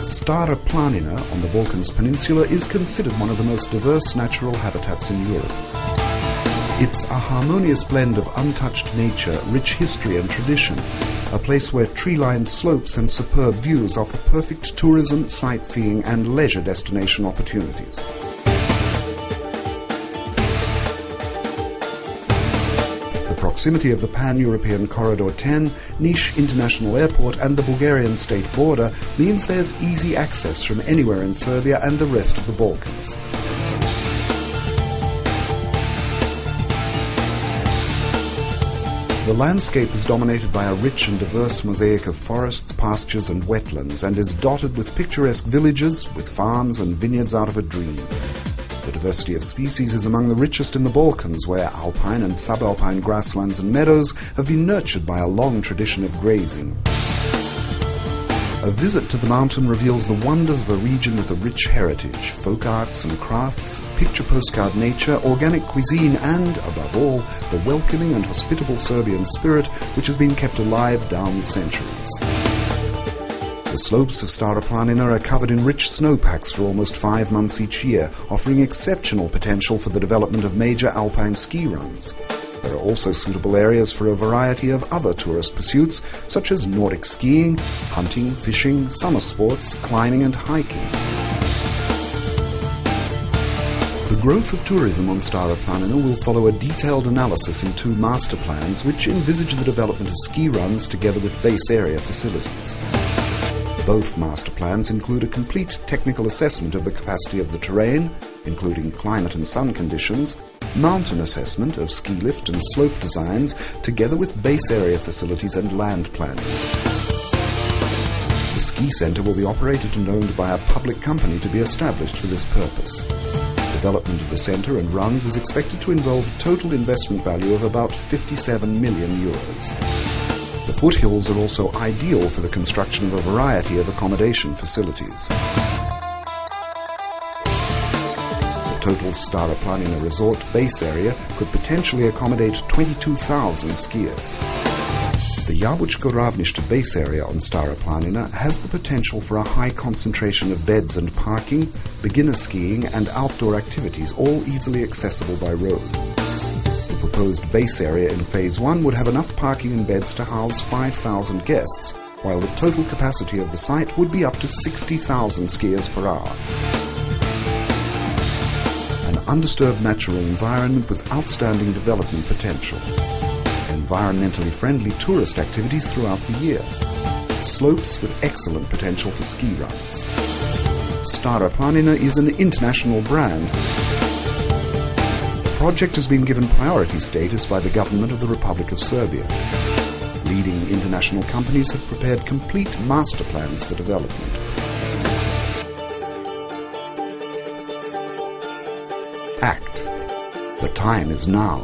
Stara Planina on the Balkans Peninsula is considered one of the most diverse natural habitats in Europe. It's a harmonious blend of untouched nature, rich history and tradition, a place where tree-lined slopes and superb views offer perfect tourism, sightseeing and leisure destination opportunities. The proximity of the Pan-European Corridor 10, Niš International Airport and the Bulgarian state border means there's easy access from anywhere in Serbia and the rest of the Balkans. The landscape is dominated by a rich and diverse mosaic of forests, pastures and wetlands, and is dotted with picturesque villages, with farms and vineyards out of a dream. The diversity of species is among the richest in the Balkans, where alpine and subalpine grasslands and meadows have been nurtured by a long tradition of grazing. A visit to the mountain reveals the wonders of a region with a rich heritage, folk arts and crafts, picture postcard nature, organic cuisine and, above all, the welcoming and hospitable Serbian spirit which has been kept alive down centuries. The slopes of Stara Planina are covered in rich snowpacks for almost 5 months each year, offering exceptional potential for the development of major alpine ski runs. There are also suitable areas for a variety of other tourist pursuits, such as Nordic skiing, hunting, fishing, summer sports, climbing and hiking. The growth of tourism on Stara Planina will follow a detailed analysis in 2 master plans which envisage the development of ski runs together with base area facilities. Both master plans include a complete technical assessment of the capacity of the terrain, including climate and sun conditions, mountain assessment of ski lift and slope designs, together with base area facilities and land planning. The ski centre will be operated and owned by a public company to be established for this purpose. Development of the centre and runs is expected to involve a total investment value of about 57 million euros. The foothills are also ideal for the construction of a variety of accommodation facilities. The total Stara Planina resort base area could potentially accommodate 22,000 skiers. The Jabučko Ravnište base area on Stara Planina has the potential for a high concentration of beds and parking, beginner skiing and outdoor activities, all easily accessible by road. The proposed base area in Phase 1 would have enough parking and beds to house 5,000 guests, while the total capacity of the site would be up to 60,000 skiers per hour. An undisturbed natural environment with outstanding development potential. Environmentally friendly tourist activities throughout the year. Slopes with excellent potential for ski runs. Stara Planina is an international brand. The project has been given priority status by the government of the Republic of Serbia. Leading international companies have prepared complete master plans for development. Act. The time is now.